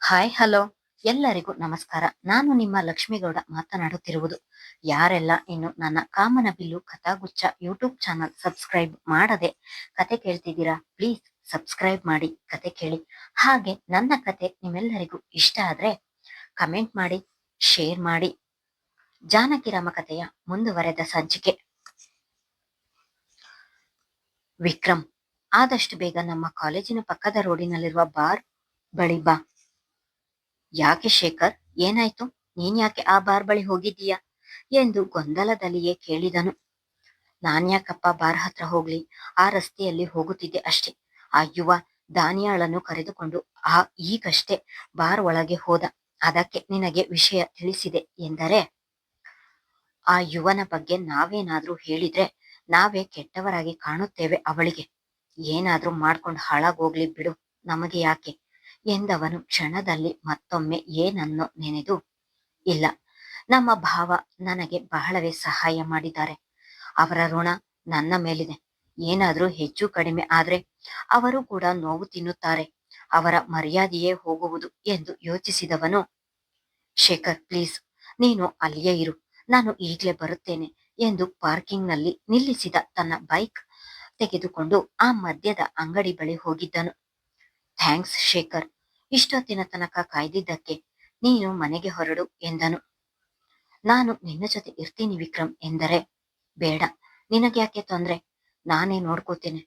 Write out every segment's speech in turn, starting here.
Hi hello ಎಲ್ಲರಿಗೂ ನಮಸ್ಕಾರ. ನಾನು ನಿಮ್ಮ ಲಕ್ಷ್ಮೀಗೌಡ ಮಾತನಾಡುತ್ತಿರುವುದು. ಯಾರೆಲ್ಲ ಇನ್ನು ನನ್ನ ಕಾಮನಬಿಲ್ಲು ಕಥಾಗುಚ್ಛ ಯೂಟ್ಯೂಬ್ ಚಾನಲ್ ಸಬ್ಸ್ಕ್ರೈಬ್ ಮಾಡದೆ ಕತೆ ಕೇಳ್ತಿದ್ದೀರಾ, ಪ್ಲೀಸ್ ಸಬ್ಸ್ಕ್ರೈಬ್ ಮಾಡಿ ಕತೆ ಕೇಳಿ. ಹಾಗೆ ನನ್ನ ಕತೆ ನಿಮ್ಮೆಲ್ಲರಿಗೂ ಇಷ್ಟ ಆದ್ರೆ ಕಮೆಂಟ್ ಮಾಡಿ, ಶೇರ್ ಮಾಡಿ. ಜಾನಕಿರಾಮ ಕಥೆಯ ಮುಂದುವರೆದ ಸಂಚಿಕೆ. ವಿಕ್ರಮ್, ಆದಷ್ಟು ಬೇಗ ನಮ್ಮ ಕಾಲೇಜಿನ ಪಕ್ಕದ ರೋಡಿನಲ್ಲಿರುವ ಬಾರ್ ಬಳಿ ಬಾ. ಯಾಕೆ ಶೇಖರ್, ಏನಾಯ್ತು? ನೀನ್ ಯಾಕೆ ಆ ಬಾರ್ ಬಳಿ ಹೋಗಿದ್ದೀಯಾ ಎಂದು ಗೊಂದಲದಲ್ಲಿಯೇ ಕೇಳಿದನು. ನಾನ್ಯಾಕಪ್ಪ ಬಾರ್ ಹತ್ರ ಹೋಗ್ಲಿ, ಆ ರಸ್ತೆಯಲ್ಲಿ ಹೋಗುತ್ತಿದ್ದೆ ಅಷ್ಟೇ. ಆ ಯುವ ದಾನಿಯಾಳನ್ನು ಕರೆದುಕೊಂಡು ಈಗಷ್ಟೇ ಬಾರ್ ಒಳಗೆ ಹೋದ. ಅದಕ್ಕೆ ನಿನಗೆ ವಿಷಯ ತಿಳಿಸಿದೆ ಎಂದರೆ, ಆ ಯುವನ ಬಗ್ಗೆ ನಾವೇನಾದ್ರೂ ಹೇಳಿದ್ರೆ ನಾವೇ ಕೆಟ್ಟವರಾಗಿ ಕಾಣುತ್ತೇವೆ. ಅವಳಿಗೆ ಏನಾದ್ರೂ ಮಾಡ್ಕೊಂಡು ಹಾಳಾಗೋಗ್ಲಿ ಬಿಡು, ನಮಗೆ ಯಾಕೆ ಎಂದವನು ಕ್ಷಣದಲ್ಲಿ ಮತ್ತೊಮ್ಮೆ ಏನನ್ನೋ ನೆನೆದು, ಇಲ್ಲ, ನಮ್ಮ ಭಾವ ನನಗೆ ಬಹಳವೇ ಸಹಾಯ ಮಾಡಿದ್ದಾರೆ. ಅವರ ಋಣ ನನ್ನ ಮೇಲಿದೆ. ಏನಾದ್ರೂ ಹೆಚ್ಚು ಕಡಿಮೆ ಆದ್ರೆ ಅವರು ಕೂಡ ನೋವು ತಿನ್ನುತ್ತಾರೆ. ಅವರ ಮರ್ಯಾದೆಯೇ ಹೋಗುವುದು ಎಂದು ಯೋಚಿಸಿದವನು, ಶೇಖರ್ ಪ್ಲೀಸ್, ನೀನು ಅಲ್ಲಿಯೇ ಇರು, ನಾನು ಈಗ್ಲೇ ಬರುತ್ತೇನೆ ಎಂದು ಪಾರ್ಕಿಂಗ್ನಲ್ಲಿ ನಿಲ್ಲಿಸಿದ ತನ್ನ ಬೈಕ್ ತೆಗೆದುಕೊಂಡು ಆ ಮದ್ಯದ ಅಂಗಡಿ ಬಳಿ ಹೋಗಿದ್ದನು. ಥ್ಯಾಂಕ್ಸ್ ಶೇಖರ್, ಇಷ್ಟೊತ್ತಿನ ತನಕ ಕಾಯ್ದಿದ್ದಕ್ಕೆ. ನೀನು ಮನೆಗೆ ಹೊರಡು ಎಂದನು. ನಾನು ನಿನ್ನ ಜೊತೆ ಇರ್ತೀನಿ ವಿಕ್ರಮ್ ಎಂದರೆ, ಬೇಡ, ನಿನಗ್ಯಾಕೆ ತೊಂದ್ರೆ, ನಾನೇ ನೋಡ್ಕೋತೇನೆ.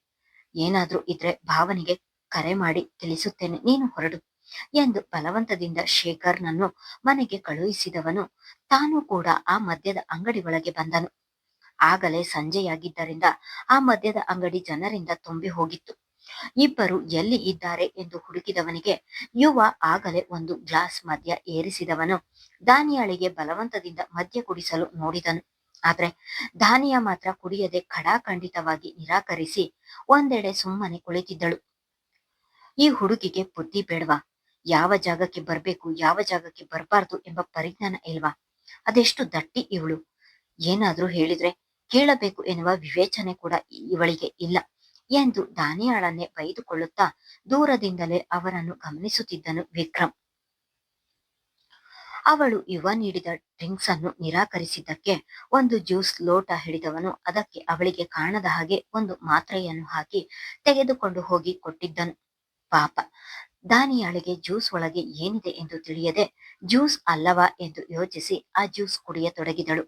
ಏನಾದ್ರೂ ಇದ್ರೆ ಭಾವನಿಗೆ ಕರೆ ಮಾಡಿ ತಿಳಿಸುತ್ತೇನೆ, ನೀನು ಹೊರಡು ಎಂದು ಬಲವಂತದಿಂದ ಶೇಖರ್ನನ್ನು ಮನೆಗೆ ಕಳುಹಿಸಿದವನು ತಾನು ಕೂಡ ಆ ಮದ್ಯದ ಅಂಗಡಿ ಒಳಗೆ ಬಂದನು. ಆಗಲೇ ಸಂಜೆಯಾಗಿದ್ದರಿಂದ ಆ ಮದ್ಯದ ಅಂಗಡಿ ಜನರಿಂದ ತುಂಬಿ ಹೋಗಿತ್ತು. ಇಬ್ಬರು ಎಲ್ಲಿ ಇದ್ದಾರೆ ಎಂದು ಹುಡುಕಿದವನಿಗೆ ಯುವ ಆಗಲೇ ಒಂದು ಗ್ಲಾಸ್ ಮದ್ಯ ಏರಿಸಿದವನು ದಾನಿಯಾಳಿಗೆ ಬಲವಂತದಿಂದ ಮದ್ಯ ಕುಡಿಸಲು ನೋಡಿದನು. ಆದ್ರೆ ದಾನಿಯ ಮಾತ್ರ ಕುಡಿಯದೆ ಖಡಾಖಂಡಿತವಾಗಿ ನಿರಾಕರಿಸಿ ಒಂದೆಡೆ ಸುಮ್ಮನೆ ಕುಳಿತಿದ್ದಳು. ಈ ಹುಡುಗಿಗೆ ಬುದ್ಧಿ ಬೇಡವಾ? ಯಾವ ಜಾಗಕ್ಕೆ ಬರ್ಬೇಕು, ಯಾವ ಜಾಗಕ್ಕೆ ಬರಬಾರ್ದು ಎಂಬ ಪರಿಜ್ಞಾನ ಇಲ್ವಾ? ಅದೆಷ್ಟು ದಟ್ಟಿ ಇವಳು! ಏನಾದ್ರೂ ಹೇಳಿದ್ರೆ ಕೇಳಬೇಕು ಎನ್ನುವ ವಿವೇಚನೆ ಕೂಡ ಇವಳಿಗೆ ಇಲ್ಲ ಎಂದು ದಾನಿಯಾಳನ್ನೇ ಬೈದುಕೊಳ್ಳುತ್ತಾ ದೂರದಿಂದಲೇ ಅವರನ್ನು ಗಮನಿಸುತ್ತಿದ್ದನು ವಿಕ್ರಮ್. ಅವಳು ಯುವ ನೀಡಿದ ಡ್ರಿಂಕ್ಸ್ ಅನ್ನು ನಿರಾಕರಿಸಿದ್ದಕ್ಕೆ ಒಂದು ಜ್ಯೂಸ್ ಲೋಟ ಹಿಡಿದವನು ಅದಕ್ಕೆ ಅವಳಿಗೆ ಕಾಣದ ಹಾಗೆ ಒಂದು ಮಾತ್ರೆಯನ್ನು ಹಾಕಿ ತೆಗೆದುಕೊಂಡು ಹೋಗಿ ಕೊಟ್ಟಿದ್ದನು. ಪಾಪ, ದಾನಿಯಾಳಿಗೆ ಜ್ಯೂಸ್ ಒಳಗೆ ಏನಿದೆ ಎಂದು ತಿಳಿಯದೆ ಜ್ಯೂಸ್ ಅಲ್ಲವಾ ಎಂದು ಯೋಚಿಸಿ ಆ ಜ್ಯೂಸ್ ಕುಡಿಯತೊಡಗಿದಳು.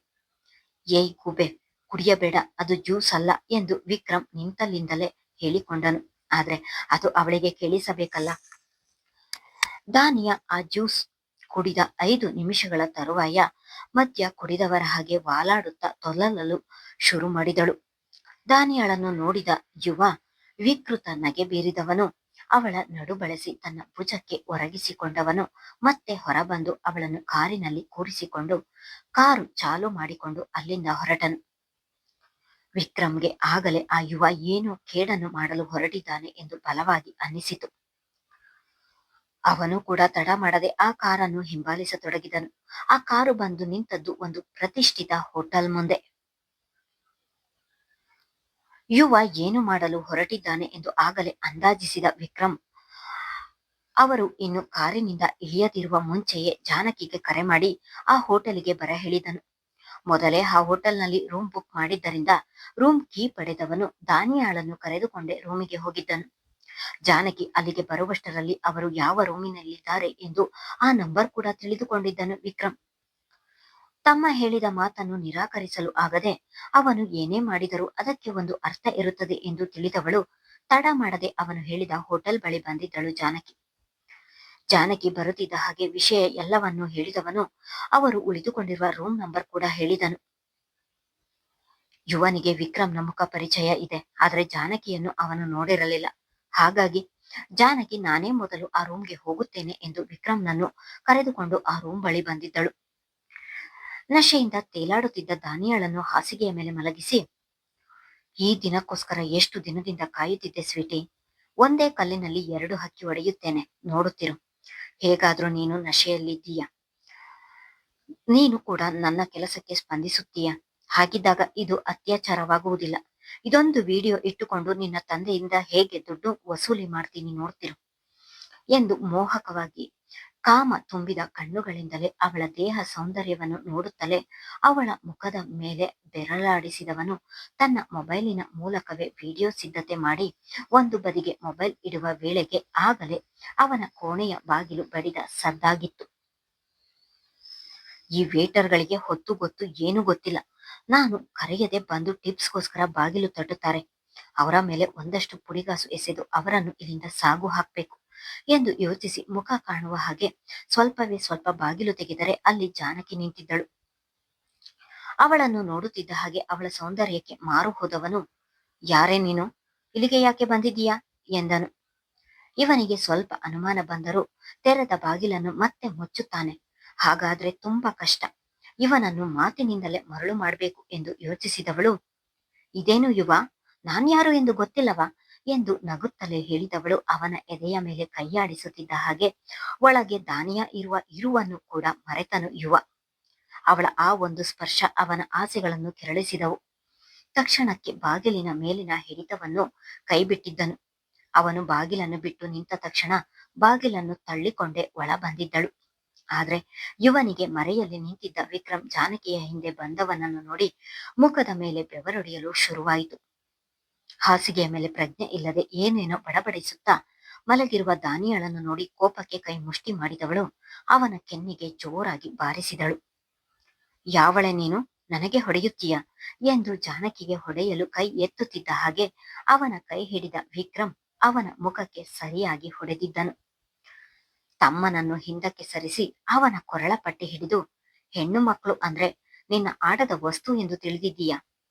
ಏಯ್ ಗೂಬೆ, ಕುಡಿಯಬೇಡ, ಅದು ಜ್ಯೂಸ್ ಅಲ್ಲ ಎಂದು ವಿಕ್ರಮ್ ನಿಂತಲ್ಲಿಂದಲೇ ಹೇಳಿಕೊಂಡನು. ಆದ್ರೆ ಅದು ಅವಳಿಗೆ ಕೇಳಿಸಬೇಕಲ್ಲ. ದಾನಿಯ ಆ ಜ್ಯೂಸ್ ಕುಡಿದ 5 ನಿಮಿಷಗಳ ತರುವಾಯ ಮದ್ಯ ಕುಡಿದವರ ಹಾಗೆ ವಾಲಾಡುತ್ತಾ ತೊಲಲಲು ಶುರು ಮಾಡಿದಳು. ದಾನಿಯಾಳನ್ನು ನೋಡಿದ ಯುವ ವಿಕೃತ ನಗೆ ಬೀರಿದವನು ಅವಳ ನಡು ಬಳಸಿ ತನ್ನ ಭುಜಕ್ಕೆ ಒರಗಿಸಿಕೊಂಡವನು ಮತ್ತೆ ಹೊರಬಂದು ಅವಳನ್ನು ಕಾರಿನಲ್ಲಿ ಕೂರಿಸಿಕೊಂಡು ಕಾರು ಚಾಲು ಮಾಡಿಕೊಂಡು ಅಲ್ಲಿಂದ ಹೊರಟನು. ವಿಕ್ರಮ್ಗೆ ಆಗಲೇ ಆ ಯುವ ಏನೋ ಕೇಡನ್ನು ಮಾಡಲು ಹೊರಟಿದ್ದಾನೆ ಎಂದು ಬಲವಾಗಿ ಅನ್ನಿಸಿತು. ಅವನು ಕೂಡ ತಡ ಮಾಡದೆ ಆ ಕಾರನ್ನು ಹಿಂಬಾಲಿಸತೊಡಗಿದನು. ಆ ಕಾರು ಬಂದು ನಿಂತದ್ದು ಒಂದು ಪ್ರತಿಷ್ಠಿತ ಹೋಟೆಲ್ ಮುಂದೆ. ಯುವ ಏನು ಮಾಡಲು ಹೊರಟಿದ್ದಾನೆ ಎಂದು ಆಗಲೇ ಅಂದಾಜಿಸಿದ ವಿಕ್ರಮ್ ಅವರು ಇನ್ನು ಕಾರಿನಿಂದ ಇಳಿಯದಿರುವ ಮುಂಚೆಯೇ ಜಾನಕಿಗೆ ಕರೆ ಮಾಡಿ ಆ ಹೋಟೆಲಿಗೆ ಬರ ಹೇಳಿದನು. ಮೊದಲೇ ಆ ಹೋಟೆಲ್ನಲ್ಲಿ ರೂಮ್ ಬುಕ್ ಮಾಡಿದ್ದರಿಂದ ರೂಮ್ ಕೀ ಪಡೆದವನು ದಾನಿಯಾಳನ್ನು ಕರೆದುಕೊಂಡೇ ರೂಮಿಗೆ ಹೋಗಿದ್ದನು. ಜಾನಕಿ ಅಲ್ಲಿಗೆ ಬರುವಷ್ಟರಲ್ಲಿ ಅವರು ಯಾವ ರೂಮಿನಲ್ಲಿದ್ದಾರೆ ಎಂದು ಆ ನಂಬರ್ ಕೂಡ ತಿಳಿದುಕೊಂಡಿದ್ದನು ವಿಕ್ರಮ್. ತಮ್ಮ ಹೇಳಿದ ಮಾತನ್ನು ನಿರಾಕರಿಸಲು ಆಗದೆ ಅವನು ಏನೇ ಮಾಡಿದರೂ ಅದಕ್ಕೆ ಒಂದು ಅರ್ಥ ಇರುತ್ತದೆ ಎಂದು ತಿಳಿದವಳು ತಡ ಮಾಡದೆ ಅವನು ಹೇಳಿದ ಹೋಟೆಲ್ ಬಳಿ ಬಂದಿದ್ದಳು ಜಾನಕಿ. ಜಾನಕಿ ಬರುತ್ತಿದ್ದ ಹಾಗೆ ವಿಷಯ ಎಲ್ಲವನ್ನೂ ಹೇಳಿದವನು ಅವರು ಉಳಿದುಕೊಂಡಿರುವ ರೂಮ್ ನಂಬರ್ ಕೂಡ ಹೇಳಿದನು. ಯುವನಿಗೆ ವಿಕ್ರಮ್ನ ಮುಖ ಪರಿಚಯ ಇದೆ, ಆದರೆ ಜಾನಕಿಯನ್ನು ಅವನು ನೋಡಿರಲಿಲ್ಲ. ಹಾಗಾಗಿ ಜಾನಕಿ ನಾನೇ ಮೊದಲು ಆ ರೂಮ್ಗೆ ಹೋಗುತ್ತೇನೆ ಎಂದು ವಿಕ್ರಮ್ನನ್ನು ಕರೆದುಕೊಂಡು ಆ ರೂಮ್ ಬಳಿ ಬಂದಿದ್ದಳು. ನಶೆಯಿಂದ ತೇಲಾಡುತ್ತಿದ್ದ ದಾನಿಯಾಳನ್ನು ಹಾಸಿಗೆಯ ಮೇಲೆ ಮಲಗಿಸಿ, ಈ ದಿನಕ್ಕೋಸ್ಕರ ಎಷ್ಟು ದಿನದಿಂದ ಕಾಯುತ್ತಿದ್ದೆ ಸ್ವೀಟಿ. ಒಂದೇ ಕಲ್ಲಿನಲ್ಲಿ 2 ಹಕ್ಕಿ ಹೊಡೆಯುತ್ತೇನೆ, ನೋಡುತ್ತಿರು. ಹೇಗಾದ್ರೂ ನೀನು ನಶೆಯಲ್ಲಿದ್ದೀಯ, ನೀನು ಕೂಡ ನನ್ನ ಕೆಲಸಕ್ಕೆ ಸ್ಪಂದಿಸುತ್ತೀಯ. ಹಾಗಿದ್ದಾಗ ಇದು ಅತ್ಯಾಚಾರವಾಗುವುದಿಲ್ಲ. ಇದೊಂದು ವಿಡಿಯೋ ಇಟ್ಟುಕೊಂಡು ನಿನ್ನ ತಂದೆಯಿಂದ ಹೇಗೆ ದುಡ್ಡು ವಸೂಲಿ ಮಾಡ್ತೀನಿ ನೋಡ್ತಿರು ಎಂದು ಮೋಹಕವಾಗಿ ಕಾಮ ತುಂಬಿದ ಕಣ್ಣುಗಳಿಂದಲೇ ಅವಳ ದೇಹ ಸೌಂದರ್ಯವನ್ನು ನೋಡುತ್ತಲೇ ಅವಳ ಮುಖದ ಮೇಲೆ ಬೆರಳಾಡಿಸಿದವನು ತನ್ನ ಮೊಬೈಲಿನ ಮೂಲಕವೇ ವಿಡಿಯೋ ಸಿದ್ಧತೆ ಮಾಡಿ ಒಂದು ಬದಿಗೆ ಮೊಬೈಲ್ ಇಡುವ ವೇಳೆಗೆ ಆಗಲೇ ಅವನ ಕೋಣೆಯ ಬಾಗಿಲು ಬಡಿದ ಸದ್ದಾಗಿತ್ತು. ಈ ವೇಟರ್ಗಳಿಗೆ ಹೊತ್ತು ಗೊತ್ತು ಏನು ಗೊತ್ತಿಲ್ಲ. ನಾನು ಕರೆಯದೆ ಬಂದು ಟಿಪ್ಸ್ಗೋಸ್ಕರ ಬಾಗಿಲು ತಟ್ಟುತ್ತಾರೆ. ಅವರ ಮೇಲೆ ಒಂದಷ್ಟು ಪುಡಿಗಾಸು ಎಸೆದು ಅವರನ್ನು ಇಲ್ಲಿಂದ ಸಾಗು ಹಾಕ್ಬೇಕು ಎಂದು ಯೋಚಿಸಿ ಮುಖ ಕಾಣುವ ಹಾಗೆ ಸ್ವಲ್ಪವೇ ಸ್ವಲ್ಪ ಬಾಗಿಲು ತೆಗೆದರೆ ಅಲ್ಲಿ ಜಾನಕಿ ನಿಂತಿದ್ದಳು. ಅವಳನ್ನು ನೋಡುತ್ತಿದ್ದ ಹಾಗೆ ಅವಳ ಸೌಂದರ್ಯಕ್ಕೆ ಮಾರು ಹೋದವನು, ಯಾರೇ ನೀನು, ಇಲ್ಲಿಗೆ ಯಾಕೆ ಬಂದಿದ್ದೀಯಾ ಎಂದನು. ಇವನಿಗೆ ಸ್ವಲ್ಪ ಅನುಮಾನ ಬಂದರೂ ತೆರೆದ ಬಾಗಿಲನ್ನು ಮತ್ತೆ ಮುಚ್ಚುತ್ತಾನೆ. ಹಾಗಾದ್ರೆ ತುಂಬಾ ಕಷ್ಟ. ಇವನನ್ನು ಮಾತಿನಿಂದಲೇ ಮರಳು ಮಾಡಬೇಕು ಎಂದು ಯೋಚಿಸಿದವಳು, ಇದೇನು ಯುವ, ನಾನ್ಯಾರು ಎಂದು ಗೊತ್ತಿಲ್ಲವಾ ಎಂದು ನಗುತ್ತಲೇ ಹೇಳಿದವಳು ಅವನ ಎದೆಯ ಮೇಲೆ ಕೈಯಾಡಿಸುತ್ತಿದ್ದ ಹಾಗೆ ಒಳಗೆ ದಾನಿಯ ಇರುವನ್ನು ಕೂಡ ಮರೆತನು ಯುವ. ಅವಳ ಆ ಒಂದು ಸ್ಪರ್ಶ ಅವನ ಆಸೆಗಳನ್ನು ಕೆರಳಿಸಿದವು. ತಕ್ಷಣಕ್ಕೆ ಬಾಗಿಲಿನ ಮೇಲಿನ ಹಿಡಿತವನ್ನು ಕೈಬಿಟ್ಟಿದ್ದನು. ಅವನು ಬಾಗಿಲನ್ನು ಬಿಟ್ಟು ನಿಂತ ತಕ್ಷಣ ಬಾಗಿಲನ್ನು ತಳ್ಳಿಕೊಂಡೇ ಒಳ ಬಂದಿದ್ದಳು. ಆದ್ರೆ ಯುವನಿಗೆ ಮರೆಯಲ್ಲಿ ನಿಂತಿದ್ದ ವಿಕ್ರಮ್ ಜಾನಕಿಯ ಹಿಂದೆ ಬಂದವನನ್ನು ನೋಡಿ ಮುಖದ ಮೇಲೆ ಬೆವರೊಡೆಯಲು ಶುರುವಾಯಿತು. ಹಾಸಿಗೆಯ ಮೇಲೆ ಪ್ರಜ್ಞೆ ಇಲ್ಲದೆ ಏನೇನೋ ಬಡಬಡಿಸುತ್ತಾ ಮಲಗಿರುವ ದಾನಿಯಳನ್ನು ನೋಡಿ ಕೋಪಕ್ಕೆ ಕೈ ಮುಷ್ಟಿ ಮಾಡಿದವಳು ಅವನ ಕೆನ್ನಿಗೆ ಜೋರಾಗಿ ಬಾರಿಸಿದಳು. ಯಾವಳೆ ನೀನು, ನನಗೆ ಹೊಡೆಯುತ್ತೀಯ ಎಂದು ಜಾನಕಿಗೆ ಹೊಡೆಯಲು ಕೈ ಎತ್ತುತ್ತಿದ್ದ ಹಾಗೆ ಅವನ ಕೈ ಹಿಡಿದ ವಿಕ್ರಮ್ ಅವನ ಮುಖಕ್ಕೆ ಸರಿಯಾಗಿ ಹೊಡೆದಿದ್ದನು. ತಮ್ಮನನ್ನು ಹಿಂದಕ್ಕೆ ಸರಿಸಿ ಅವನ ಕೊರಳ ಪಟ್ಟಿ ಹಿಡಿದು, ಹೆಣ್ಣು ಮಕ್ಕಳು ಅಂದ್ರೆ ನಿನ್ನ ಆಟದ ವಸ್ತು ಎಂದು ತಿಳಿದಿದ್ದೀಯಾ?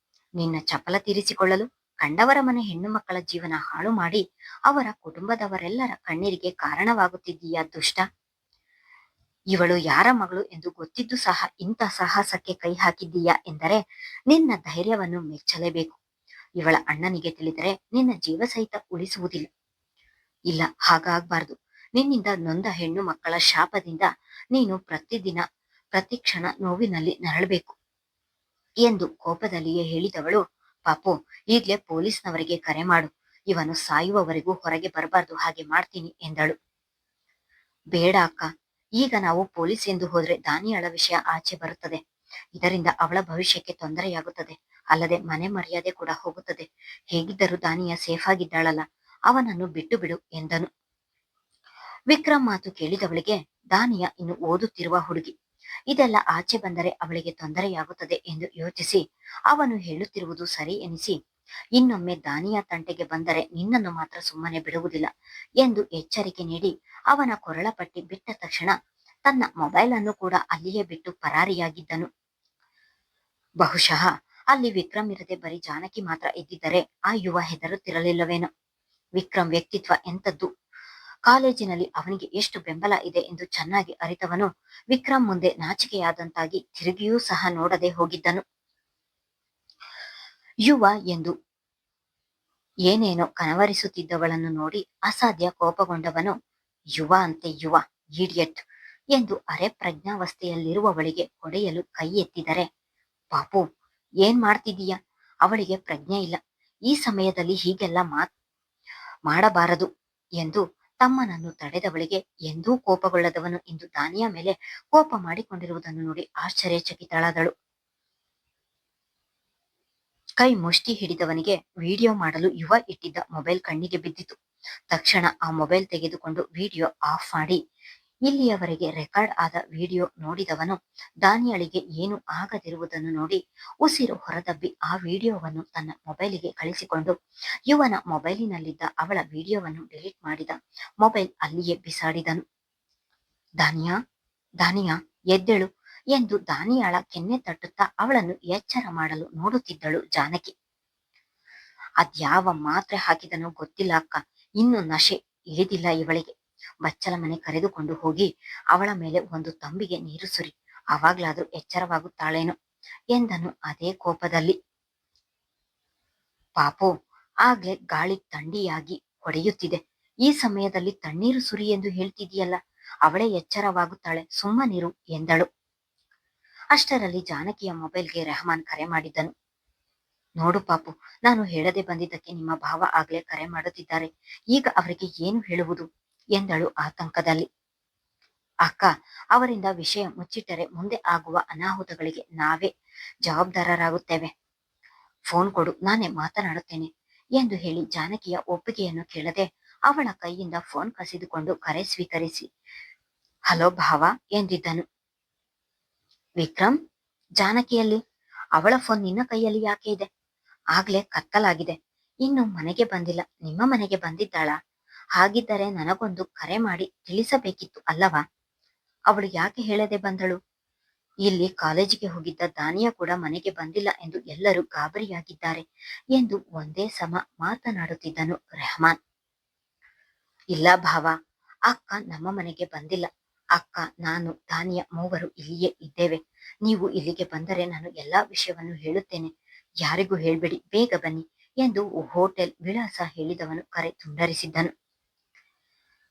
ನಿನ್ನ ಚಪಲ ತೀರಿಸಿಕೊಳ್ಳಲು ಕಂಡವರ ಮನೆ ಹೆಣ್ಣು ಮಕ್ಕಳ ಜೀವನ ಹಾಳು ಮಾಡಿ ಅವರ ಕುಟುಂಬದವರೆಲ್ಲರ ಕಣ್ಣೀರಿಗೆ ಕಾರಣವಾಗುತ್ತಿದ್ದೀಯಾ ದುಷ್ಟ? ಇವಳು ಯಾರ ಮಗಳು ಎಂದು ಗೊತ್ತಿದ್ದು ಸಹ ಇಂಥ ಸಾಹಸಕ್ಕೆ ಕೈ ಹಾಕಿದ್ದೀಯಾ ಎಂದರೆ ನಿನ್ನ ಧೈರ್ಯವನ್ನು ಮೆಚ್ಚಲೇಬೇಕು. ಇವಳ ಅಣ್ಣನಿಗೆ ತಿಳಿದರೆ ನಿನ್ನ ಜೀವ ಸಹಿತ ಉಳಿಸುವುದಿಲ್ಲ. ಇಲ್ಲ, ಹಾಗಾಗಬಾರ್ದು. ನಿನ್ನಿಂದ ನೊಂದ ಹೆಣ್ಣು ಮಕ್ಕಳ ಶಾಪದಿಂದ ನೀನು ಪ್ರತಿ ಕ್ಷಣ ನೋವಿನಲ್ಲಿ ನರಳಬೇಕು ಎಂದು ಕೋಪದಲ್ಲಿಯೇ ಹೇಳಿದವಳು, ಪಾಪು, ಈಗ್ಲೇ ಪೊಲೀಸ್ನವರಿಗೆ ಕರೆ ಮಾಡು. ಇವನು ಸಾಯುವವರೆಗೂ ಹೊರಗೆ ಬರಬಾರ್ದು, ಹಾಗೆ ಮಾಡ್ತೀನಿ ಎಂದಳು. ಬೇಡ ಅಕ್ಕ, ಈಗ ನಾವು ಪೊಲೀಸ್ ಎಂದು ಹೋದ್ರೆ ದಾನಿಯಳ ವಿಷಯ ಆಚೆ ಬರುತ್ತದೆ. ಇದರಿಂದ ಅವಳ ಭವಿಷ್ಯಕ್ಕೆ ತೊಂದರೆಯಾಗುತ್ತದೆ. ಅಲ್ಲದೆ ಮನೆ ಮರ್ಯಾದೆ ಕೂಡ ಹೋಗುತ್ತದೆ. ಹೇಗಿದ್ದರೂ ದಾನಿಯ ಸೇಫ್ ಆಗಿದ್ದಾಳಲ್ಲ, ಅವನನ್ನು ಬಿಟ್ಟು ಬಿಡು ಎಂದನು. ವಿಕ್ರಮ್ ಮಾತು ಕೇಳಿದವಳಿಗೆ ದಾನಿಯ ಇನ್ನು ಓದುತ್ತಿರುವ ಹುಡುಗಿ, ಇದೆಲ್ಲ ಆಚೆ ಬಂದರೆ ಅವಳಿಗೆ ತೊಂದರೆಯಾಗುತ್ತದೆ ಎಂದು ಯೋಚಿಸಿ ಅವನು ಹೇಳುತ್ತಿರುವುದು ಸರಿ ಎನಿಸಿ, ಇನ್ನೊಮ್ಮೆ ದಾನಿಯ ತಂಟೆಗೆ ಬಂದರೆ ನಿನ್ನನ್ನು ಮಾತ್ರ ಸುಮ್ಮನೆ ಬಿಡುವುದಿಲ್ಲ ಎಂದು ಎಚ್ಚರಿಕೆ ನೀಡಿ ಅವನ ಕೊರಳ ಪಟ್ಟಿ ಬಿಟ್ಟ ತಕ್ಷಣ ತನ್ನ ಮೊಬೈಲ್ ಅನ್ನು ಕೂಡ ಅಲ್ಲಿಯೇ ಬಿಟ್ಟು ಪರಾರಿಯಾಗಿದ್ದನು. ಬಹುಶಃ ಅಲ್ಲಿ ವಿಕ್ರಮ್ ಇರದೆ ಬರೀ ಜಾನಕಿ ಮಾತ್ರ ಇದ್ದಿದ್ದರೆ ಆ ಯುವ ಹೆದರುತ್ತಿರಲಿಲ್ಲವೇನೋ. ವಿಕ್ರಮ್ ವ್ಯಕ್ತಿತ್ವ ಎಂಥದ್ದು, ಕಾಲೇಜಿನಲ್ಲಿ ಅವನಿಗೆ ಎಷ್ಟು ಬೆಂಬಲ ಇದೆ ಎಂದು ಚೆನ್ನಾಗಿ ಅರಿತವನು ವಿಕ್ರಮ್ ಮುಂದೆ ನಾಚಿಕೆಯಾದಂತಾಗಿ ತಿರುಗಿಯೂ ಸಹ ನೋಡದೆ ಹೋಗಿದ್ದನು. ಯುವ ಎಂದು ಏನೇನೋ ಕನವರಿಸುತ್ತಿದ್ದವಳನ್ನು ನೋಡಿ ಅಸಾಧ್ಯ ಕೋಪಗೊಂಡವನು, ಯುವ ಅಂತೆ ಯುವ, ಈಡಿಯಟ್ ಎಂದು ಅರೆ ಪ್ರಜ್ಞಾವಸ್ಥೆಯಲ್ಲಿರುವವಳಿಗೆ ಹೊಡೆಯಲು ಕೈ ಎತ್ತಿದರೆ, ಪಾಪು, ಏನ್ ಮಾಡ್ತಿದೀಯ? ಅವಳಿಗೆ ಪ್ರಜ್ಞೆ ಇಲ್ಲ. ಈ ಸಮಯದಲ್ಲಿ ಹೀಗೆಲ್ಲ ಮಾಡಬಾರದು ಎಂದು ತಮ್ಮನನ್ನು ತಡೆದವಳಿಗೆ ಎಂದೂ ಕೋಪಗೊಳ್ಳದವನು ಇಂದು ದಾನಿಯ ಮೇಲೆ ಕೋಪ ಮಾಡಿಕೊಂಡಿರುವುದನ್ನು ನೋಡಿ ಆಶ್ಚರ್ಯಚಕಿತಳಾದಳು. ಕೈ ಮುಷ್ಟಿ ಹಿಡಿದವನಿಗೆ ವಿಡಿಯೋ ಮಾಡಲು ಯುವ ಇಟ್ಟಿದ್ದ ಮೊಬೈಲ್ ಕಣ್ಣಿಗೆ ಬಿದ್ದಿತು. ತಕ್ಷಣ ಆ ಮೊಬೈಲ್ ತೆಗೆದುಕೊಂಡು ವಿಡಿಯೋ ಆಫ್ ಮಾಡಿ ಇಲ್ಲಿಯವರೆಗೆ ರೆಕಾರ್ಡ್ ಆದ ವಿಡಿಯೋ ನೋಡಿದವನು ದಾನಿಯಳಿಗೆ ಏನು ಆಗದಿರುವುದನ್ನು ನೋಡಿ ಉಸಿರು ಹೊರದಬ್ಬಿ ಆ ವಿಡಿಯೋವನ್ನು ತನ್ನ ಮೊಬೈಲಿಗೆ ಕಳಿಸಿಕೊಂಡು ಯುವನ ಮೊಬೈಲಿನಲ್ಲಿದ್ದ ಅವಳ ವಿಡಿಯೋವನ್ನು ಡಿಲೀಟ್ ಮಾಡಿದ ಮೊಬೈಲ್ ಅಲ್ಲಿಯೇ ಬಿಸಾಡಿದನು. ದಾನಿಯಾ, ದಾನಿಯಾ, ಎದ್ದೇಳು ಎಂದು ದಾನಿಯಾಳ ಕೆನ್ನೆ ತಟ್ಟುತ್ತಾ ಅವಳನ್ನು ಎಚ್ಚರ ಮಾಡಲು ನೋಡುತ್ತಿದ್ದಳು ಜಾನಕಿ. ಅದ್ಯಾವ ಮಾತ್ರೆ ಹಾಕಿದನೋ ಗೊತ್ತಿಲ್ಲ ಅಕ್ಕ, ಇನ್ನು ನಶೆ ಇಳಿದಿಲ್ಲ ಇವಳಿಗೆ. ಬಚ್ಚಲ ಮನೆ ಕರೆದುಕೊಂಡು ಹೋಗಿ ಅವಳ ಮೇಲೆ ಒಂದು ತಂಬಿಗೆ ನೀರು ಸುರಿ, ಆವಾಗ್ಲಾದ್ರೂ ಎಚ್ಚರವಾಗುತ್ತಾಳೇನೋ ಎಂದನು ಅದೇ ಕೋಪದಲ್ಲಿ. ಪಾಪು, ಆಗ್ಲೇ ಗಾಳಿ ಥಂಡಿಯಾಗಿ ಹೊಡೆಯುತ್ತಿದೆ. ಈ ಸಮಯದಲ್ಲಿ ತಣ್ಣೀರು ಸುರಿ ಎಂದು ಹೇಳ್ತಿದೀಯಲ್ಲ, ಅವಳೇ ಎಚ್ಚರವಾಗುತ್ತಾಳೆ, ಸುಮ್ಮನಿರು ಎಂದಳು. ಅಷ್ಟರಲ್ಲಿ ಜಾನಕಿಯ ಮೊಬೈಲ್ಗೆ ರೆಹಮಾನ್ ಕರೆ ಮಾಡಿದ್ದನು. ನೋಡು ಪಾಪು, ನಾನು ಹೇಳದೆ ಬಂದಿದ್ದಕ್ಕೆ ನಿಮ್ಮ ಭಾವ ಆಗ್ಲೇ ಕರೆ ಮಾಡುತ್ತಿದ್ದಾರೆ. ಈಗ ಅವರಿಗೆ ಏನು ಹೇಳುವುದು ಎಂದಳು ಆತಂಕದಲ್ಲಿ. ಅಕ್ಕ, ಅವರಿಂದ ವಿಷಯ ಮುಚ್ಚಿಟ್ಟರೆ ಮುಂದೆ ಆಗುವ ಅನಾಹುತಗಳಿಗೆ ನಾವೇ ಜವಾಬ್ದಾರರಾಗುತ್ತೇವೆ. ಫೋನ್ ಕೊಡು, ನಾನೇ ಮಾತನಾಡುತ್ತೇನೆ ಎಂದು ಹೇಳಿ ಜಾನಕಿಯ ಒಪ್ಪಿಗೆಯನ್ನು ಕೇಳದೆ ಅವಳ ಕೈಯಿಂದ ಫೋನ್ ಕಸಿದುಕೊಂಡು ಕರೆ ಸ್ವೀಕರಿಸಿ, ಹಲೋ ಭಾವ ಎಂದಿದ್ದನು. ವಿಕ್ರಮ್, ಜಾನಕಿಯಲ್ಲಿ? ಅವಳ ಫೋನ್ ನಿನ್ನ ಕೈಯಲ್ಲಿ ಯಾಕೆ ಇದೆ? ಆಗ್ಲೇ ಕತ್ತಲಾಗಿದೆ, ಇನ್ನು ಮನೆಗೆ ಬಂದಿಲ್ಲ. ನಿಮ್ಮ ಮನೆಗೆ ಬಂದಿದ್ದಾಳಾ? ಹಾಗಿದ್ದರೆ ನನಗೊಂದು ಕರೆ ಮಾಡಿ ತಿಳಿಸಬೇಕಿತ್ತು ಅಲ್ಲವಾ? ಅವಳು ಯಾಕೆ ಹೇಳದೆ ಬಂದಳು? ಇಲ್ಲಿ ಕಾಲೇಜಿಗೆ ಹೋಗಿದ್ದ ದಾನಿಯ ಕೂಡ ಮನೆಗೆ ಬಂದಿಲ್ಲ ಎಂದು ಎಲ್ಲರೂ ಗಾಬರಿಯಾಗಿದ್ದಾರೆ ಎಂದು ಒಂದೇ ಸಮ ಮಾತನಾಡುತ್ತಿದ್ದನು ರೆಹಮಾನ್. ಇಲ್ಲ ಭಾವ, ಅಕ್ಕ ನಮ್ಮ ಮನೆಗೆ ಬಂದಿಲ್ಲ. ಅಕ್ಕ, ನಾನು, ದಾನಿಯ ಮೂವರು ಇಲ್ಲಿಯೇ ಇದ್ದೇವೆ. ನೀವು ಇಲ್ಲಿಗೆ ಬಂದರೆ ನಾನು ಎಲ್ಲಾ ವಿಷಯವನ್ನು ಹೇಳುತ್ತೇನೆ. ಯಾರಿಗೂ ಹೇಳ್ಬೇಡಿ, ಬೇಗ ಬನ್ನಿ ಎಂದು ಹೋಟೆಲ್ ವಿಳಾಸ ಹೇಳಿದವನು ಕರೆ ತುಂಡರಿಸಿದ್ದನು.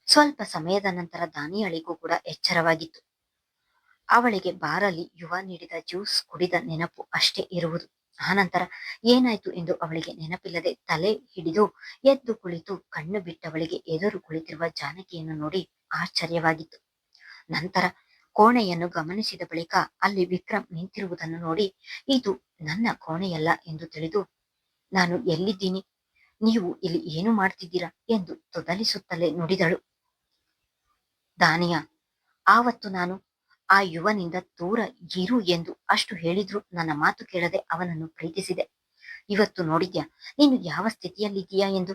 ಸ್ವಲ್ಪ ಸಮಯದ ನಂತರ ದಾನಿಯಳಿಗೂ ಕೂಡ ಎಚ್ಚರವಾಗಿತ್ತು. ಅವಳಿಗೆ ಬಾರಲ್ಲಿ ಯುವ ನೀಡಿದ ಜ್ಯೂಸ್ ಕುಡಿದ ನೆನಪು ಅಷ್ಟೇ ಇರುವುದು. ಆನಂತರ ಏನಾಯ್ತು ಎಂದು ಅವಳಿಗೆ ನೆನಪಿಲ್ಲದೆ ತಲೆ ಹಿಡಿದು ಎದ್ದು ಕುಳಿತು ಕಣ್ಣು ಬಿಟ್ಟವಳಿಗೆ ಎದುರು ಕುಳಿತಿರುವ ಜಾನಕಿಯನ್ನು ನೋಡಿ ಆಶ್ಚರ್ಯವಾಗಿತ್ತು. ನಂತರ ಕೋಣೆಯನ್ನು ಗಮನಿಸಿದ ಬಳಿಕ ಅಲ್ಲಿ ವಿಕ್ರಮ್ ನಿಂತಿರುವುದನ್ನು ನೋಡಿ ಇದು ನನ್ನ ಕೋಣೆಯಲ್ಲ ಎಂದು ತಿಳಿದು, ನಾನು ಎಲ್ಲಿದ್ದೀನಿ, ನೀವು ಇಲ್ಲಿ ಏನು ಮಾಡ್ತಿದ್ದೀರಾ ಎಂದು ತೊದಲಿಸುತ್ತಲೇ ನುಡಿದಳು. ದಾನಿಯಾ, ಆವತ್ತು ನಾನು ಆ ಯುವನಿಂದ ದೂರ ಇರು ಎಂದು ಅಷ್ಟು ಹೇಳಿದ್ರು ನನ್ನ ಮಾತು ಕೇಳದೆ ಅವನನ್ನು ಪ್ರೀತಿಸಿದೆ. ಇವತ್ತು ನೋಡಿದ್ಯಾ ನೀನು ಯಾವ ಸ್ಥಿತಿಯಲ್ಲಿದ್ದೀಯಾ ಎಂದು.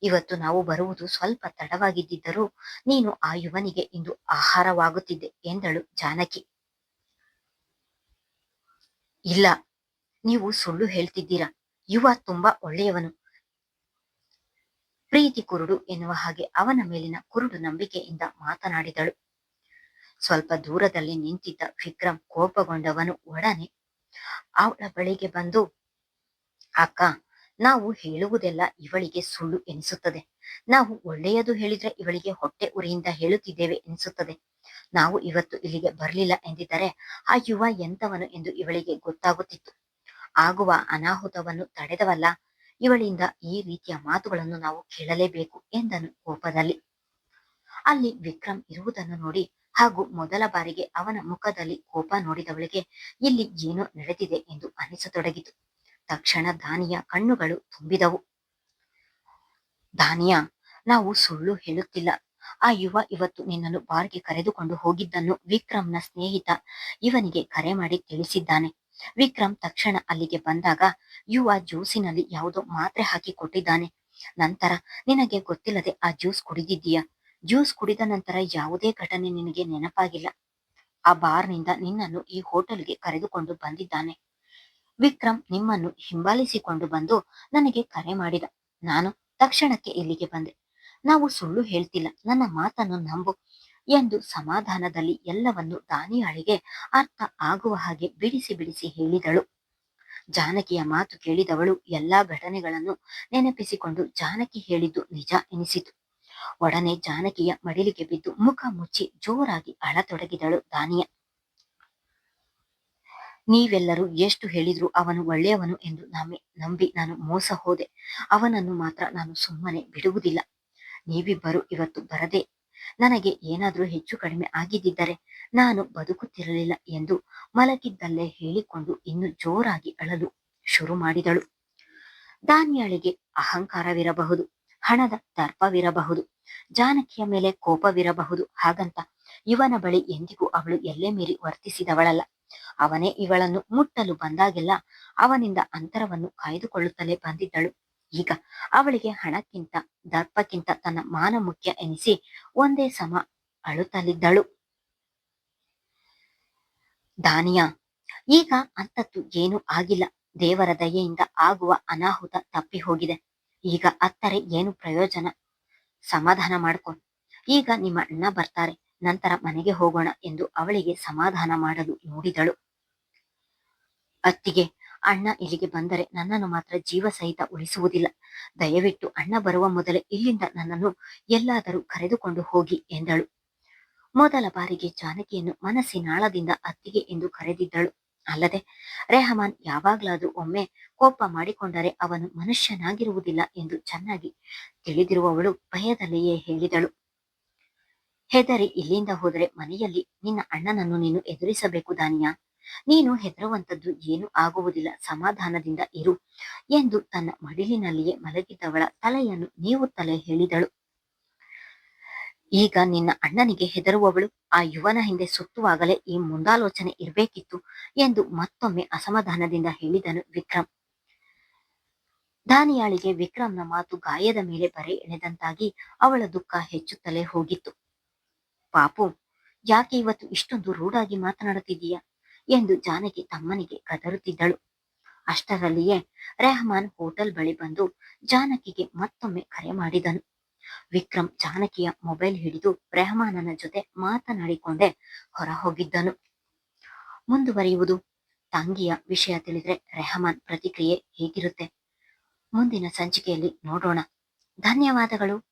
ಇವತ್ತು ನಾವು ಬರುವುದು ಸ್ವಲ್ಪ ತಡವಾಗಿದ್ದರೂ ನೀನು ಆ ಯುವನಿಗೆ ಇಂದು ಆಹಾರವಾಗುತ್ತಿದ್ದೆ ಎಂದಳು ಜಾನಕಿ. ಇಲ್ಲ, ನೀವು ಸುಳ್ಳು ಹೇಳ್ತಿದ್ದೀರಾ. ಯುವ ತುಂಬಾ ಒಳ್ಳೆಯವನು, ಪ್ರೀತಿ ಕುರುಡು ಎನ್ನುವ ಹಾಗೆ ಅವನ ಮೇಲಿನ ಕುರುಡು ನಂಬಿಕೆಯಿಂದ ಮಾತನಾಡಿದಳು. ಸ್ವಲ್ಪ ದೂರದಲ್ಲಿ ನಿಂತಿದ್ದ ವಿಕ್ರಮ್ ಕೋಪಗೊಂಡವನು ಒಡನೆ ಅವಳ ಬಳಿಗೆ ಬಂದು, ಅಕ್ಕ, ನಾವು ಹೇಳುವುದೆಲ್ಲ ಇವಳಿಗೆ ಸುಳ್ಳು ಎನಿಸುತ್ತದೆ. ನಾವು ಒಳ್ಳೆಯದು ಹೇಳಿದ್ರೆ ಇವಳಿಗೆ ಹೊಟ್ಟೆ ಉರಿಯಿಂದ ಹೇಳುತ್ತಿದ್ದೇವೆ ಎನಿಸುತ್ತದೆ. ನಾವು ಇವತ್ತು ಇಲ್ಲಿಗೆ ಬರಲಿಲ್ಲ ಎಂದಿದ್ದರೆ ಆ ಯುವ ಎಂತವನು ಎಂದು ಇವಳಿಗೆ ಗೊತ್ತಾಗುತ್ತಿತ್ತು. ಆಗುವ ಅನಾಹುತವನ್ನು ತಡೆದವಲ್ಲ, ಇವಳಿಂದ ಈ ರೀತಿಯ ಮಾತುಗಳನ್ನು ನಾವು ಕೇಳಲೇಬೇಕು ಎಂದನು ಕೋಪದಲ್ಲಿ. ಅಲ್ಲಿ ವಿಕ್ರಮ್ ಇರುವುದನ್ನು ನೋಡಿ ಹಾಗೂ ಮೊದಲ ಬಾರಿಗೆ ಅವನ ಮುಖದಲ್ಲಿ ಕೋಪ ನೋಡಿದವಳಿಗೆ ಇಲ್ಲಿ ಏನೋ ನಡೆದಿದೆ ಎಂದು ಅನಿಸತೊಡಗಿತು. ತಕ್ಷಣ ದಾನಿಯ ಕಣ್ಣುಗಳು ತುಂಬಿದವು. ದಾನಿಯಾ, ನಾವು ಸುಳ್ಳು ಹೇಳುತ್ತಿಲ್ಲ. ಆ ಯುವ ಇವತ್ತು ನಿನ್ನನ್ನು ಬಾರ್ಗೆ ಕರೆದುಕೊಂಡು ಹೋಗಿದ್ದನ್ನು ವಿಕ್ರಮ್ನ ಸ್ನೇಹಿತ ಇವನಿಗೆ ಕರೆ ಮಾಡಿ ತಿಳಿಸಿದ್ದಾನೆ. ವಿಕ್ರಮ್ ತಕ್ಷಣ ಅಲ್ಲಿಗೆ ಬಂದಾಗ ಯುವ ಜ್ಯೂಸಿನಲ್ಲಿ ಯಾವುದೋ ಮಾತ್ರೆ ಹಾಕಿ ಕೊಟ್ಟಿದ್ದಾನೆ. ನಂತರ ನಿನಗೆ ಗೊತ್ತಿಲ್ಲದೆ ಆ ಜ್ಯೂಸ್ ಕುಡಿದಿದ್ದೀಯಾ. ಜ್ಯೂಸ್ ಕುಡಿದ ನಂತರ ಯಾವುದೇ ಘಟನೆ ನಿನಗೆ ನೆನಪಾಗಿಲ್ಲ. ಆ ಬಾರ್ನಿಂದ ನಿನ್ನನ್ನು ಈ ಹೋಟೆಲ್ಗೆ ಕರೆದುಕೊಂಡು ಬಂದಿದ್ದಾನೆ. ವಿಕ್ರಮ್ ನಿಮ್ಮನ್ನು ಹಿಂಬಾಲಿಸಿಕೊಂಡು ಬಂದು ನನಗೆ ಕರೆ ಮಾಡಿದ. ನಾನು ತಕ್ಷಣಕ್ಕೆ ಇಲ್ಲಿಗೆ ಬಂದೆ. ನಾವು ಸುಳ್ಳು ಹೇಳ್ತಿಲ್ಲ, ನನ್ನ ಮಾತನ್ನು ನಂಬು ಎಂದು ಸಮಾಧಾನದಲ್ಲಿ ಎಲ್ಲವನ್ನು ದಾನಿಯಾಳಿಗೆ ಅರ್ಥ ಆಗುವ ಹಾಗೆ ಬಿಡಿಸಿ ಬಿಡಿಸಿ ಹೇಳಿದಳು. ಜಾನಕಿಯ ಮಾತು ಕೇಳಿದವಳು ಎಲ್ಲಾ ಘಟನೆಗಳನ್ನು ನೆನಪಿಸಿಕೊಂಡು ಜಾನಕಿ ಹೇಳಿದ್ದು ನಿಜ ಎನಿಸಿತು. ಒಡನೆ ಜಾನಕಿಯ ಮಡಿಲಿಗೆ ಬಿದ್ದು ಮುಖ ಮುಚ್ಚಿ ಜೋರಾಗಿ ಅಳತೊಡಗಿದಳು ದಾನಿಯ. ನೀವೆಲ್ಲರೂ ಎಷ್ಟು ಹೇಳಿದ್ರು ಅವನು ಒಳ್ಳೆಯವನು ಎಂದು ನಂಬಿ ನಾನು ಮೋಸ ಹೋದೆ. ಅವನನ್ನು ಮಾತ್ರ ನಾನು ಸುಮ್ಮನೆ ಬಿಡುವುದಿಲ್ಲ. ನೀವಿಬ್ಬರು ಇವತ್ತು ಬರದೆ ನನಗೆ ಏನಾದ್ರೂ ಹೆಚ್ಚು ಕಡಿಮೆ ಆಗಿದ್ದರೆ ನಾನು ಬದುಕುತ್ತಿರಲಿಲ್ಲ ಎಂದು ಮಲಗಿದ್ದಲ್ಲೇ ಹೇಳಿಕೊಂಡು ಇನ್ನು ಜೋರಾಗಿ ಅಳಲು ಶುರು ಮಾಡಿದಳು. ದಾನಿಯಾಳಿಗೆ ಅಹಂಕಾರವಿರಬಹುದು, ಹಣದ ದರ್ಪವಿರಬಹುದು, ಜಾನಕಿಯ ಮೇಲೆ ಕೋಪವಿರಬಹುದು. ಹಾಗಂತ ಇವನ ಬಳಿ ಎಂದಿಗೂ ಅವಳು ಎಲ್ಲೇ ಮೀರಿ ವರ್ತಿಸಿದವಳಲ್ಲ. ಅವನೇ ಇವಳನ್ನು ಮುಟ್ಟಲು ಬಂದಾಗೆಲ್ಲ ಅವನಿಂದ ಅಂತರವನ್ನು ಕಾಯ್ದುಕೊಳ್ಳುತ್ತಲೇ ಬಂದಿದ್ದಳು. ಈಗ ಅವಳಿಗೆ ಹಣಕ್ಕಿಂತ ದರ್ಪಕ್ಕಿಂತ ತನ್ನ ಮಾನ ಮುಖ್ಯ ಎನಿಸಿ ಒಂದೇ ಸಮ ಅಳುತ್ತಲಿದ್ದಳು. ದಾನಿಯಾ, ಈಗ ಅಂತದ್ದು ಏನೂ ಆಗಿಲ್ಲ. ದೇವರ ದಯೆಯಿಂದ ಆಗುವ ಅನಾಹುತ ತಪ್ಪಿ ಹೋಗಿದೆ. ಈಗ ಅತ್ತರೆ ಏನು ಪ್ರಯೋಜನ? ಸಮಾಧಾನ ಮಾಡ್ಕೊ. ಈಗ ನಿಮ್ಮ ಅಣ್ಣ ಬರ್ತಾರೆ, ನಂತರ ಮನೆಗೆ ಹೋಗೋಣ ಎಂದು ಅವಳಿಗೆ ಸಮಾಧಾನ ಮಾಡಲು ನೋಡಿದಳು. ಅತ್ತಿಗೆ, ಅಣ್ಣ ಇಲ್ಲಿಗೆ ಬಂದರೆ ನನ್ನನ್ನು ಮಾತ್ರ ಜೀವ ಸಹಿತ ಉಳಿಸುವುದಿಲ್ಲ. ದಯವಿಟ್ಟು ಅಣ್ಣ ಬರುವ ಮೊದಲೇ ಇಲ್ಲಿಂದ ನನ್ನನ್ನು ಎಲ್ಲಾದರೂ ಕರೆದುಕೊಂಡು ಹೋಗಿ ಎಂದಳು. ಮೊದಲ ಬಾರಿಗೆ ಜಾನಕಿಯನ್ನು ಮನಸ್ಸಿನಾಳದಿಂದ ಅತ್ತಿಗೆ ಎಂದು ಕರೆದಿದ್ದಳು. ಅಲ್ಲದೆ ರೆಹಮಾನ್ ಯಾವಾಗ್ಲಾದ್ರೂ ಒಮ್ಮೆ ಕೋಪ ಮಾಡಿಕೊಂಡರೆ ಅವನು ಮನುಷ್ಯನಾಗಿರುವುದಿಲ್ಲ ಎಂದು ಚೆನ್ನಾಗಿ ತಿಳಿದಿರುವವಳು ಭಯದಲ್ಲಿಯೇ ಹೇಳಿದಳು. ಹೆದರಿ ಇಲ್ಲಿಂದ ಹೋದರೆ ಮನೆಯಲ್ಲಿ ನಿನ್ನ ಅಣ್ಣನನ್ನು ನೀನು ಎದುರಿಸಬೇಕು ದಾನಿಯಾ. ನೀನು ಹೆದರುವಂತದ್ದು ಏನೂ ಆಗುವುದಿಲ್ಲ, ಸಮಾಧಾನದಿಂದ ಇರು ಎಂದು ತನ್ನ ಮಡಿಲಿನಲ್ಲಿಯೇ ಮಲಗಿದ್ದವಳ ತಲೆಯನ್ನು ನೀವುತ್ತಲೇ ಹೇಳಿದಳು. ಈಗ ನಿನ್ನ ಅಣ್ಣನಿಗೆ ಹೆದರುವವಳು ಆ ಯುವನ ಹಿಂದೆ ಸುತ್ತುವಾಗಲೇ ಈ ಮುಂದಾಲೋಚನೆ ಇರಬೇಕಿತ್ತು ಎಂದು ಮತ್ತೊಮ್ಮೆ ಅಸಮಾಧಾನದಿಂದ ಹೇಳಿದನು ವಿಕ್ರಮ್. ದಾನಿಯಾಳಿಗೆ ವಿಕ್ರಮ್ನ ಮಾತು ಗಾಯದ ಮೇಲೆ ಬರೆ ಎಳೆದಂತಾಗಿ ಅವಳ ದುಃಖ ಹೆಚ್ಚುತ್ತಲೇ ಹೋಗಿತ್ತು. ಪಾಪು, ಯಾಕೆ ಇವತ್ತು ಇಷ್ಟೊಂದು ರೂಢಾಗಿ ಮಾತನಾಡುತ್ತಿದ್ದೀಯಾ ಎಂದು ಜಾನಕಿ ತಮ್ಮನಿಗೆ ಗದರುತ್ತಿದ್ದಳು. ಅಷ್ಟರಲ್ಲಿಯೇ ರೆಹಮಾನ್ ಹೋಟೆಲ್ ಬಳಿ ಬಂದು ಜಾನಕಿಗೆ ಮತ್ತೊಮ್ಮೆ ಕರೆ ಮಾಡಿದನು. ವಿಕ್ರಮ್ ಜಾನಕಿಯ ಮೊಬೈಲ್ ಹಿಡಿದು ರೆಹಮಾನನ ಜೊತೆ ಮಾತನಾಡಿಕೊಂಡೇ ಹೊರ ಹೋಗಿದ್ದನು. ಮುಂದುವರಿಯುವುದು. ತಂಗಿಯ ವಿಷಯ ತಿಳಿದ್ರೆ ರೆಹಮಾನ್ ಪ್ರತಿಕ್ರಿಯೆ ಹೇಗಿರುತ್ತೆ ಮುಂದಿನ ಸಂಚಿಕೆಯಲ್ಲಿ ನೋಡೋಣ. ಧನ್ಯವಾದಗಳು.